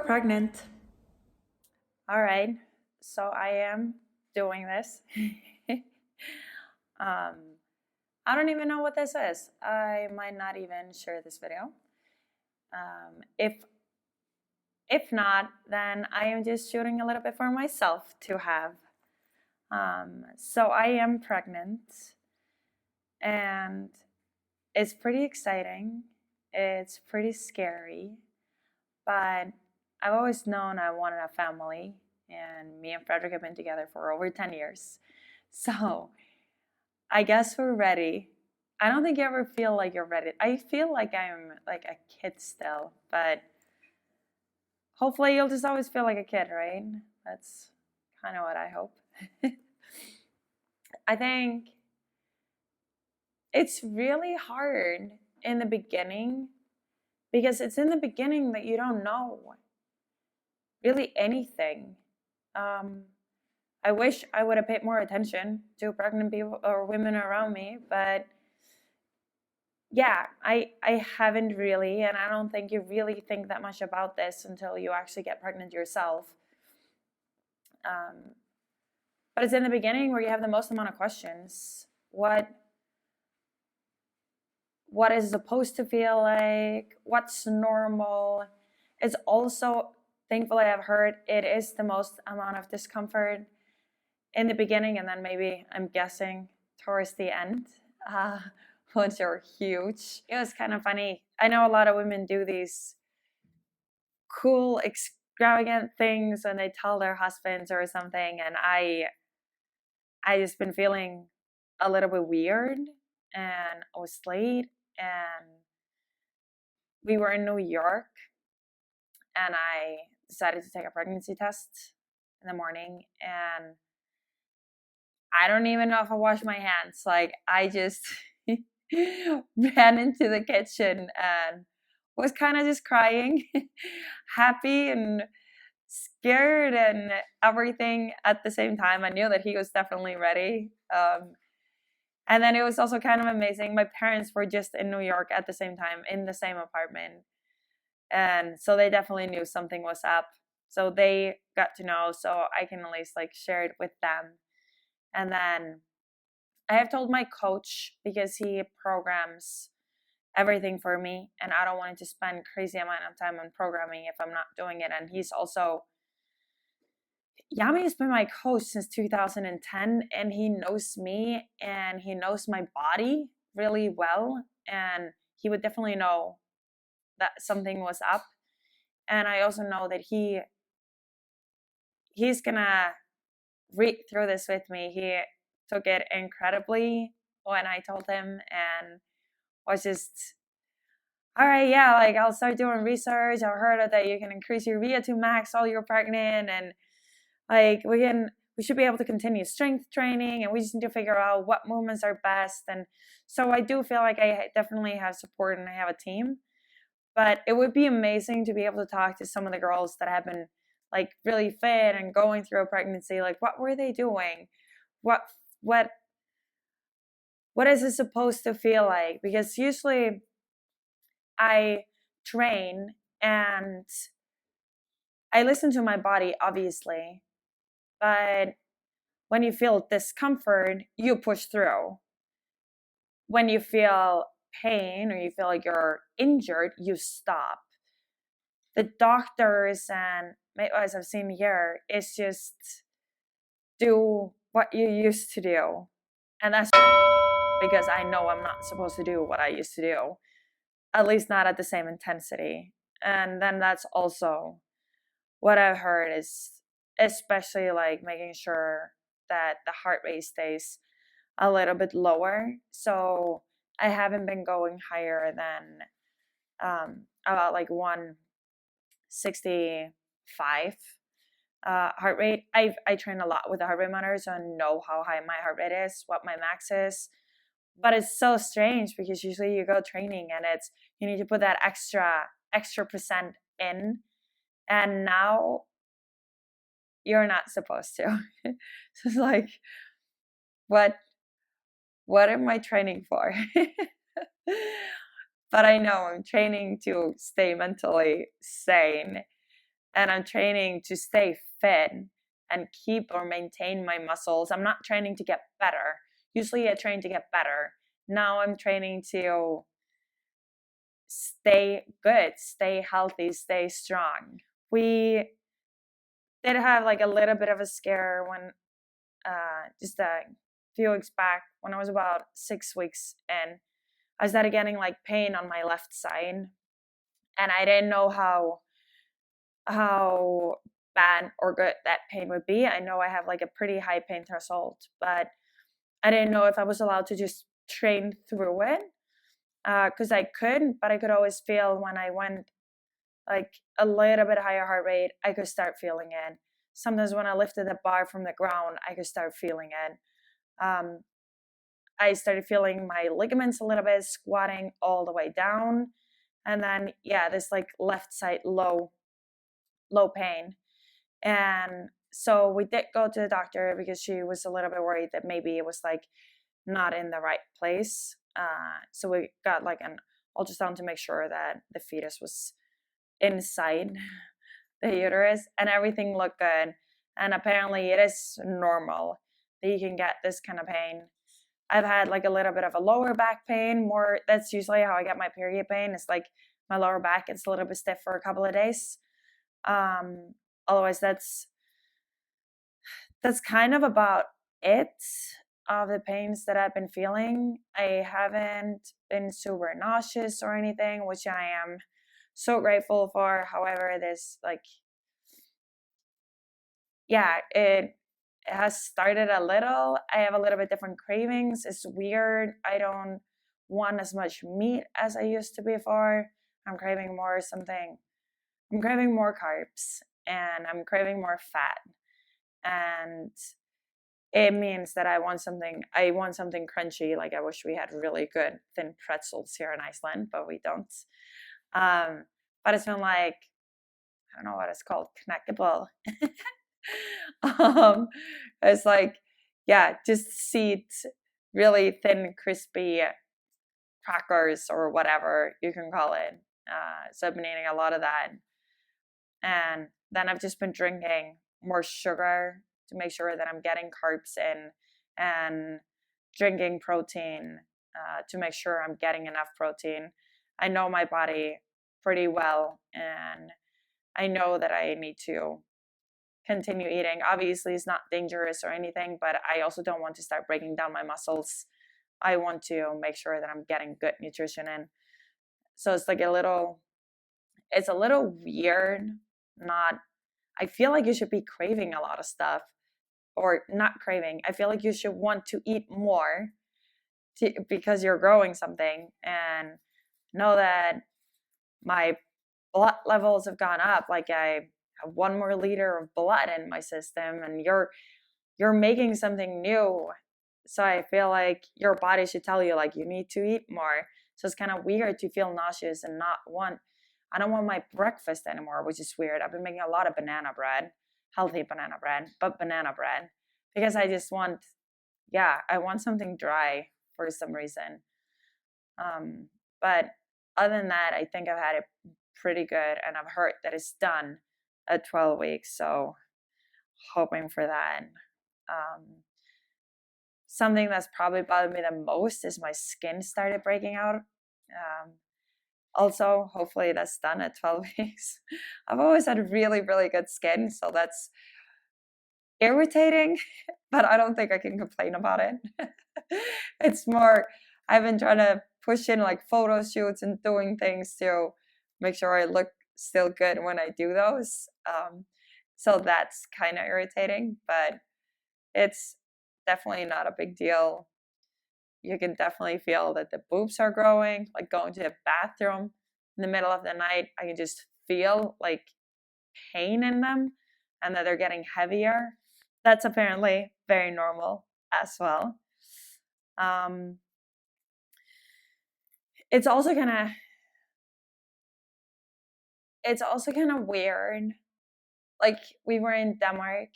pregnant. All right, so I am doing this. um, I don't even know what this is. I might not even share this video. If not, then I am just shooting a little bit for myself to have. So I am pregnant, and it's pretty exciting. It's pretty scary, but I've always known I wanted a family, and me and Frederick have been together for over 10 years. So I guess we're ready. I don't think you ever feel like you're ready. I feel like I'm like a kid still, but hopefully you'll just always feel like a kid, right? That's kind of what I hope. I think it's really hard in the beginning because it's in the beginning that you don't know really anything. I wish I would have paid more attention to pregnant people or women around me, but yeah, I haven't really, and I don't think you really think that much about this until you actually get pregnant yourself. But it's in the beginning where you have the most amount of questions. What is it supposed to feel like? What's normal? It's also, thankfully, I've heard it is the most amount of discomfort in the beginning, and then maybe I'm guessing towards the end, once you're huge. It was kind of funny. I know a lot of women do these cool, extravagant things when they tell their husbands or something, and I just been feeling a little bit weird, and I was late, and we were in New York, and I decided to take a pregnancy test in the morning, and I don't even know if I washed my hands. Like, I just ran into the kitchen and was kind of just crying, happy and scared and everything at the same time. I knew that he was definitely ready. And then it was also kind of amazing. My parents were just in New York at the same time in the same apartment. And so they definitely knew something was up. So they got to know, so I can at least like share it with them. And then I have told my coach, because he programs everything for me, and I don't want to spend crazy amount of time on programming if I'm not doing it. And he's also, Yami has been my coach since 2010, and he knows me and he knows my body really well, and he would definitely know that something was up. And I also know that he's gonna read through this with me. He took it incredibly when I told him, and was just, all right, yeah, like I'll start doing research. I heard that you can increase your VO2 max while you're pregnant, and like we should be able to continue strength training, and we just need to figure out what movements are best. And so I do feel like I definitely have support and I have a team. But it would be amazing to be able to talk to some of the girls that have been like really fit and going through a pregnancy. Like, what were they doing? What what what is it supposed to feel like? Because usually I train and I listen to my body, obviously, but when you feel discomfort, you push through. When you feel pain or you feel like you're injured, you stop. The doctors and midwives I've seen here is just do what you used to do. And that's because I know I'm not supposed to do what I used to do, at least not at the same intensity. And then that's also what I've heard is especially like making sure that the heart rate stays a little bit lower. So I haven't been going higher than about like 165 heart rate. I train a lot with the heart rate monitor, so I know how high my heart rate is, what my max is. But it's so strange because usually you go training and it's you need to put that extra percent in, and now you're not supposed to. So it's like, what am I training for? But I know I'm training to stay mentally sane. and I'm training to stay fit and keep or maintain my muscles. I'm not training to get better. Usually I train to get better. Now I'm training to stay good, stay healthy, stay strong. We did have like a little bit of a scare when just a few weeks back when I was about 6 weeks in. I started getting like pain on my left side, and I didn't know how bad or good that pain would be. I know I have like a pretty high pain threshold, but I didn't know if I was allowed to just train through it, because I could, but I could always feel when I went like a little bit higher heart rate, I could start feeling it. Sometimes when I lifted the bar from the ground, I could start feeling it. I started feeling my ligaments a little bit, squatting all the way down. And then, yeah, this like left side low pain. And so we did go to the doctor because she was a little bit worried that maybe it was like not in the right place. So we got like an ultrasound to make sure that the fetus was inside the uterus and everything looked good. And apparently it is normal that you can get this kind of pain. I've had like a little bit of a lower back pain. More, that's usually how I get my period pain. It's like my lower back gets a little bit stiff for a couple of days. Otherwise, that's kind of about it of the pains that I've been feeling. I haven't been super nauseous or anything, which I am so grateful for. However, this like, yeah, it has started a little. I have a little bit different cravings. It's weird. I don't want as much meat as I used to before. I'm craving more carbs, and I'm craving more fat. And it means that I want something crunchy. Like I wish we had really good thin pretzels here in Iceland, but we don't. But it's been like, I don't know what it's called, snackable. It's like, yeah, just seed, really thin, crispy crackers or whatever you can call it. So I've been eating a lot of that. And then I've just been drinking more sugar to make sure that I'm getting carbs in, and drinking protein to make sure I'm getting enough protein. I know my body pretty well, and I know that I need to continue eating. Obviously, it's not dangerous or anything, but I also don't want to start breaking down my muscles. I want to make sure that I'm getting good nutrition in. So it's like it's a little weird. I feel like you should be craving a lot of stuff, or not craving. I feel like you should want to eat more because you're growing something, and know that my blood levels have gone up. Like I have 1 more liter of blood in my system, and you're making something new. So I feel like your body should tell you like you need to eat more. So it's kind of weird to feel nauseous and I don't want my breakfast anymore, which is weird. I've been making a lot of banana bread, healthy banana bread, but banana bread, because I just want, I want something dry for some reason. But other than that, I think I've had it pretty good, and I've heard that it's done at 12 weeks. So hoping for that. Something that's probably bothered me the most is my skin started breaking out. Also, hopefully that's done at 12 weeks. I've always had really, really good skin, so that's irritating, but I don't think I can complain about it. It's more, I've been trying to push in like photo shoots and doing things to make sure I look still good when I do those. So that's kind of irritating, but it's definitely not a big deal. You can definitely feel that the boobs are growing, like going to the bathroom in the middle of the night. I can just feel like pain in them, and that they're getting heavier. That's apparently very normal as well. It's also kind of weird. Like we were in Denmark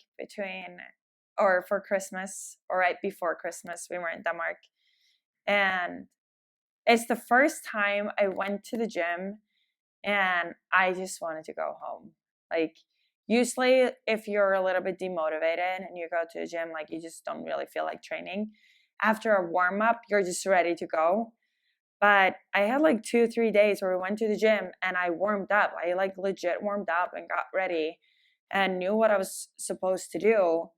for Christmas, or right before Christmas, we were in Denmark. And it's the first time I went to the gym and I just wanted to go home. Like Usually, if you're a little bit demotivated and you go to the gym, like you just don't really feel like training, after a warm up, you're just ready to go. But I had like 2-3 days where we went to the gym and I warmed up. I like legit warmed up and got ready and knew what I was supposed to do.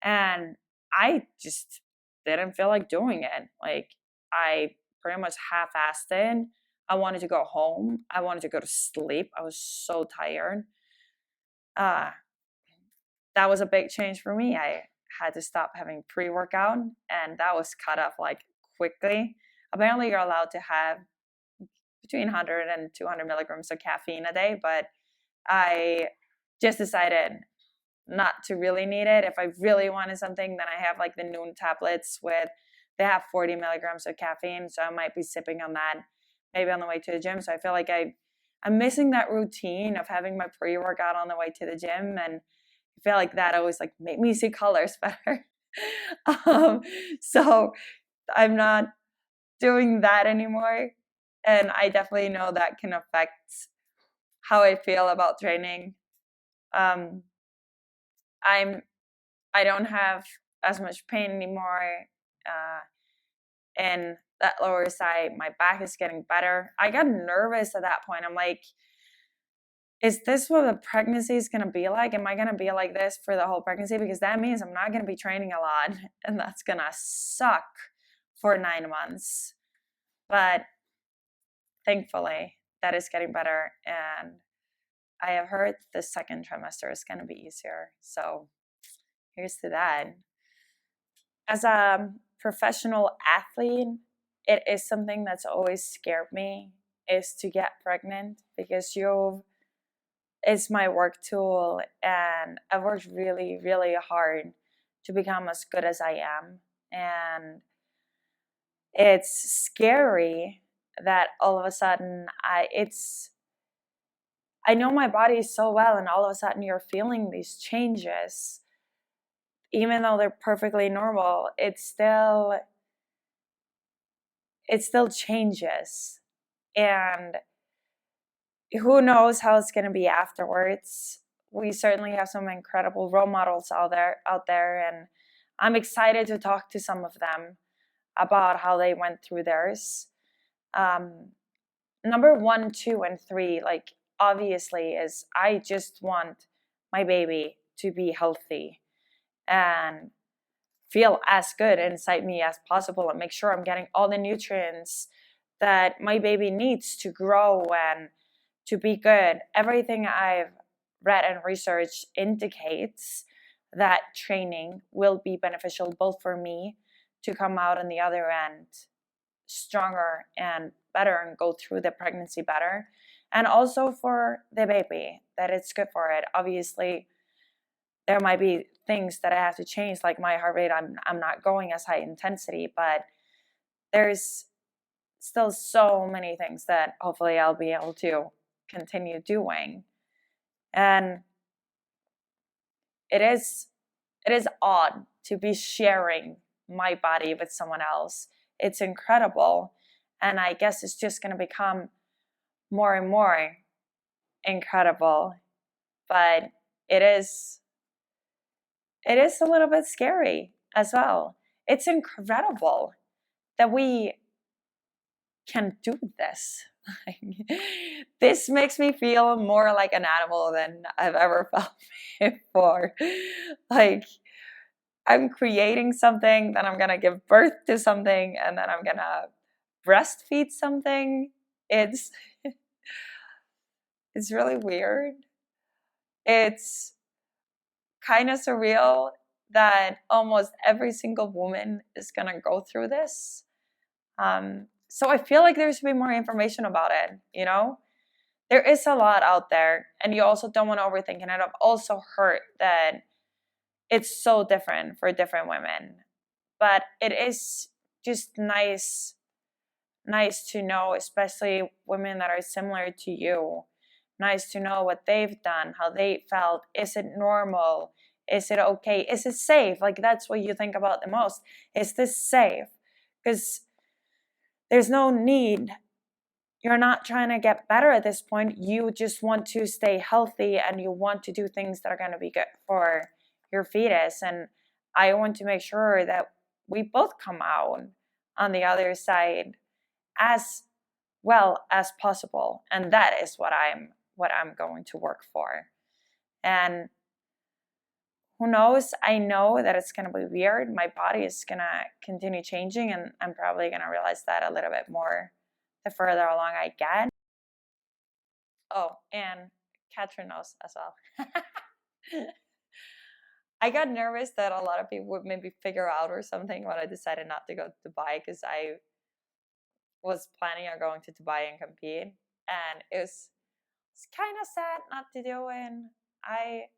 And I just didn't feel like doing it. Like I pretty much half-assed it. I wanted to go home. I wanted to go to sleep. I was so tired. That was a big change for me. I had to stop having pre-workout, and that was cut off like quickly. Apparently, you're allowed to have between 100 and 200 milligrams of caffeine a day, but I just decided not to really need it. If I really wanted something, then I have like the noon tablets they have 40 milligrams of caffeine, so I might be sipping on that maybe on the way to the gym. So I feel like I'm missing that routine of having my pre-workout on the way to the gym, and I feel like that always like made me see colors better. So I'm not doing that anymore, and I definitely know that can affect how I feel about training. I don't have as much pain anymore, and that lower side, my back is getting better. I got nervous at that point. I'm like, is this what the pregnancy is going to be like? Am I going to be like this for the whole pregnancy? Because that means I'm not going to be training a lot, and that's going to suck for 9 months. But thankfully, that is getting better, and I have heard the second trimester is going to be easier. So here's to that. As a professional athlete, it is something that's always scared me, is to get pregnant, because it's my work tool, and I've worked really, really hard to become as good as I am. And it's scary that all of a sudden I know my body so well, and all of a sudden you're feeling these changes. Even though they're perfectly normal, it still changes. And who knows how it's going to be afterwards. We certainly have some incredible role models out there, and I'm excited to talk to some of them about how they went through theirs. Number 1, 2, and 3, like obviously, is I just want my baby to be healthy and feel as good inside me as possible, and make sure I'm getting all the nutrients that my baby needs to grow and to be good. Everything I've read and researched indicates that training will be beneficial both for me to come out on the other end stronger and better and go through the pregnancy better, and also for the baby, that it's good for it. Obviously, there might be things that I have to change, like my heart rate. I'm not going as high intensity, but there's still so many things that hopefully I'll be able to continue doing. And it is odd to be sharing my body with someone else. It's incredible, and I guess it's just going to become more and more incredible. But it is a little bit scary as well. It's incredible that we can do this. This makes me feel more like an animal than I've ever felt before. Like, I'm creating something, then I'm gonna give birth to something, and then I'm gonna breastfeed something. It's really weird. It's kind of surreal that almost every single woman is gonna go through this. So I feel like there should be more information about it, you know? There is a lot out there, and you also don't want to overthink it. And I've also heard that it's so different for different women. But it is just nice to know, especially women that are similar to you. Nice to know what they've done, how they felt. Is it normal? Is it okay? Is it safe? Like, that's what you think about the most. Is this safe? Because there's no need you're not trying to get better at this point. You just want to stay healthy and you want to do things that are going to be good for your fetus. And I want to make sure that we both come out on the other side as well as possible. And that is what I'm going to work for. And who knows? I know that it's going to be weird. My body is going to continue changing, and I'm probably going to realize that a little bit more the further along I get. Oh, and Catherine knows as well. I got nervous that a lot of people would maybe figure out or something when I decided not to go to Dubai, because I was planning on going to Dubai and compete, and it's kind of sad not to do it. I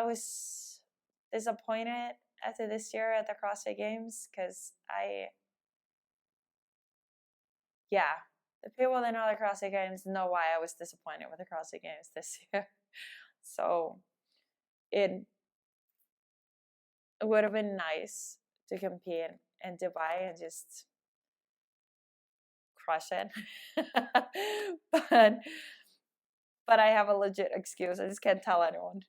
was disappointed after this year at the CrossFit Games, because the people that know the CrossFit Games know why I was disappointed with the CrossFit Games this year. So it would have been nice to compete in Dubai and just crush it. but I have a legit excuse. I just can't tell anyone.